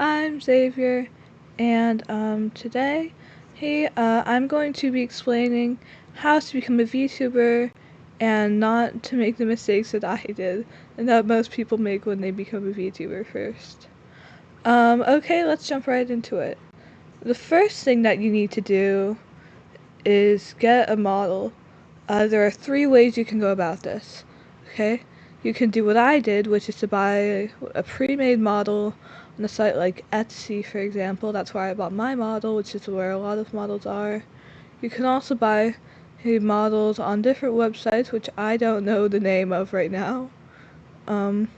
I'm Xavier, and today, I'm going to be explaining how to become a VTuber and not to make the mistakes that I did and that most people make when they become a VTuber first. Okay, let's jump right into it. The first thing that you need to do is get a model. There are 3 ways you can go about this, okay? You can do what I did, which is to buy a pre-made model on a site like Etsy, for example. That's where I bought my model, which is where a lot of models are. You can also buy models on different websites, which I don't know the name of right now. But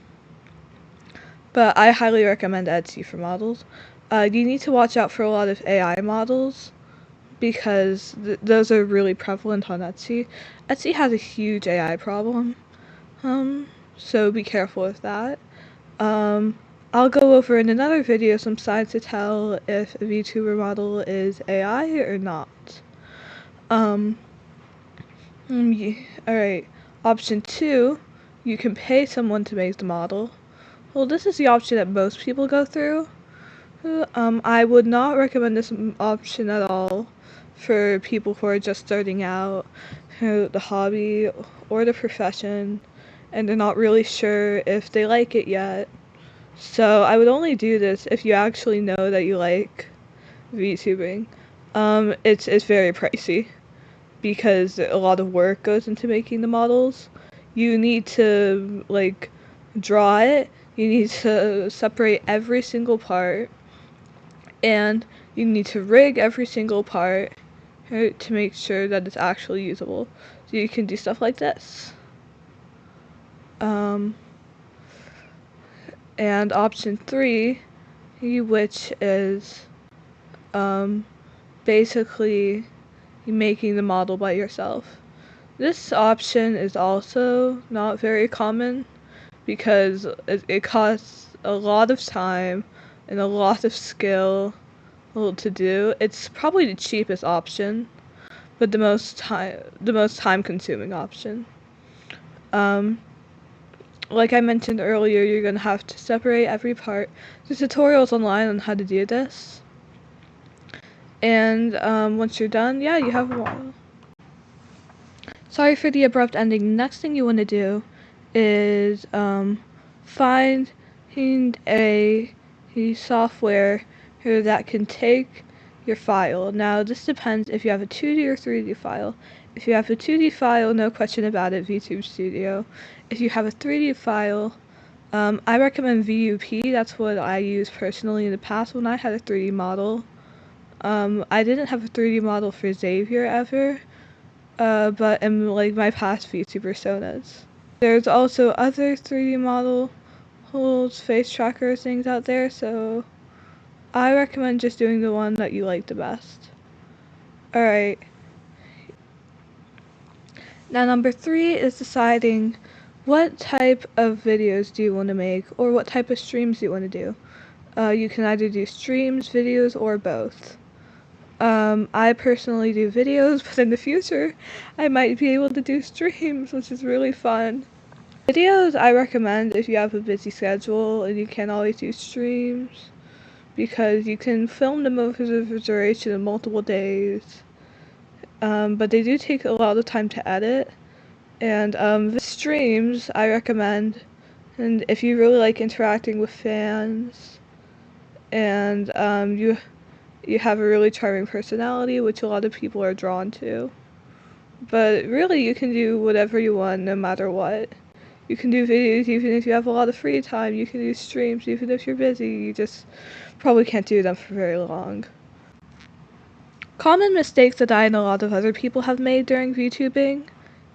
I highly recommend Etsy for models. You need to watch out for a lot of AI models, because those are really prevalent on Etsy. Etsy has a huge AI problem, so be careful with that. I'll go over in another video some signs to tell if a VTuber model is AI or not. Alright, option 2, you can pay someone to make the model. Well, this is the option that most people go through. I would not recommend this option at all for people who are just starting out, the hobby or the profession, and they're not really sure if they like it yet. So I would only do this if you actually know that you like VTubing. It's very pricey because a lot of work goes into making the models. You need to draw it, you need to separate every single part, and you need to rig every single part to make sure that it's actually usable. So you can do stuff like this. And option 3, which is basically making the model by yourself. This option is also not very common because it costs a lot of time and a lot of skill to do. It's probably the cheapest option, but the most time consuming option. Like I mentioned earlier, you're gonna have to separate every part. There's tutorials online on how to do this. And once you're done, yeah, you have one. Sorry for the abrupt ending. Next thing you want to do is find a software that can take your file. Now this depends if you have a 2D or 3D file. If you have a 2D file, no question about it, VTube Studio. If you have a 3D file, I recommend VUP. That's what I used personally in the past when I had a 3D model. I didn't have a 3D model for Xavier ever, but in my past VTuber personas. There's also other 3D models, face tracker things out there, so I recommend just doing the one that you like the best. Alright. Now number 3 is deciding what type of videos do you want to make, or what type of streams do you want to do. You can either do streams, videos, or both. I personally do videos, but in the future, I might be able to do streams, which is really fun. Videos I recommend if you have a busy schedule and you can't always do streams, because you can film them over the duration of multiple days. But they do take a lot of time to edit. And the streams I recommend, and if you really like interacting with fans, and you have a really charming personality, which a lot of people are drawn to. But really, you can do whatever you want, no matter what. You can do videos even if you have a lot of free time. You can do streams even if you're busy. You just probably can't do them for very long. Common mistakes that I and a lot of other people have made during VTubing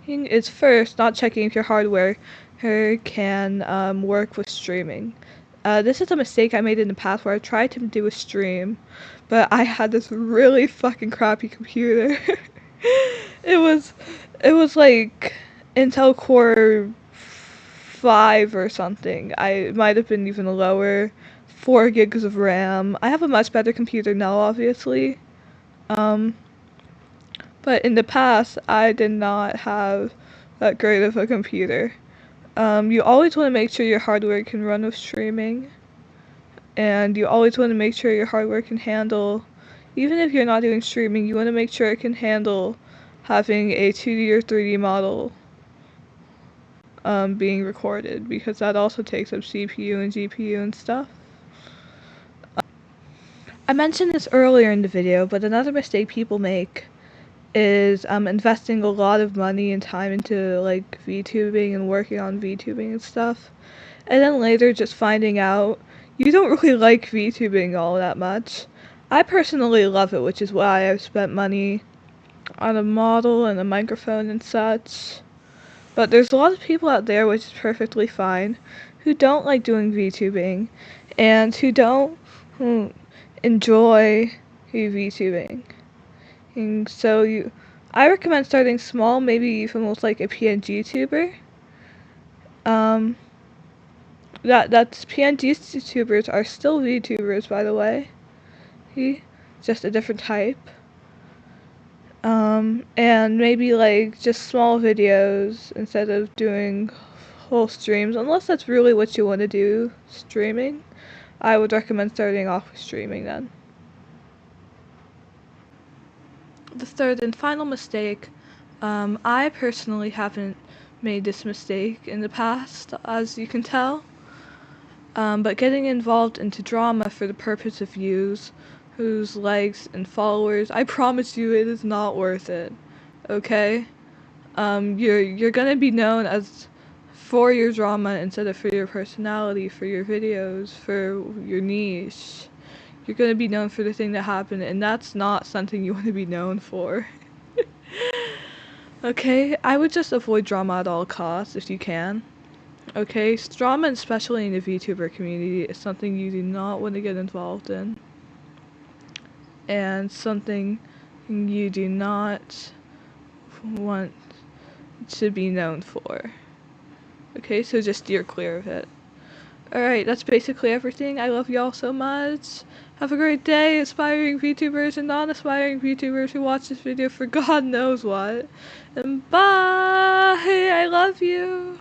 is first, not checking if your hardware can work with streaming. This is a mistake I made in the past where I tried to do a stream, but I had this really fucking crappy computer. It was like Intel Core 5 or something. It might have been even lower. 4 gigs of RAM. I have a much better computer now, obviously. But in the past, I did not have that great of a computer. You always want to make sure your hardware can run with streaming. and you always want to make sure your hardware can handle, even if you're not doing streaming, you want to make sure it can handle having a 2D or 3D model being recorded, because that also takes up CPU and GPU and stuff. I mentioned this earlier in the video, but another mistake people make is investing a lot of money and time into like VTubing and working on VTubing and stuff, and then later just finding out you don't really like VTubing all that much. I personally love it, which is why I've spent money on a model and a microphone and such. But there's a lot of people out there, which is perfectly fine, who don't like doing VTubing and who don't enjoy VTubing. And so I recommend starting small, maybe even with like a PNG tuber. That's PNG tubers are still VTubers, by the way. Just a different type. And maybe like just small videos instead of doing whole streams, unless that's really what you want to do, streaming. I would recommend starting off with streaming then. The third and final mistake, I personally haven't made this mistake in the past, as you can tell, but getting involved into drama for the purpose of views, whose likes and followers, I promise you it is not worth it, okay? You're gonna be known as for your drama instead of for your personality, for your videos, for your niche. You're gonna be known for the thing that happened, and that's not something you want to be known for. Okay, I would just avoid drama at all costs if you can. Okay, drama, especially in the VTuber community, is something you do not want to get involved in. And something you do not want to be known for. Okay, so just steer clear of it. Alright, that's basically everything. I love y'all so much. Have a great day, aspiring VTubers and non-aspiring VTubers who watch this video for God knows what. And bye! I love you!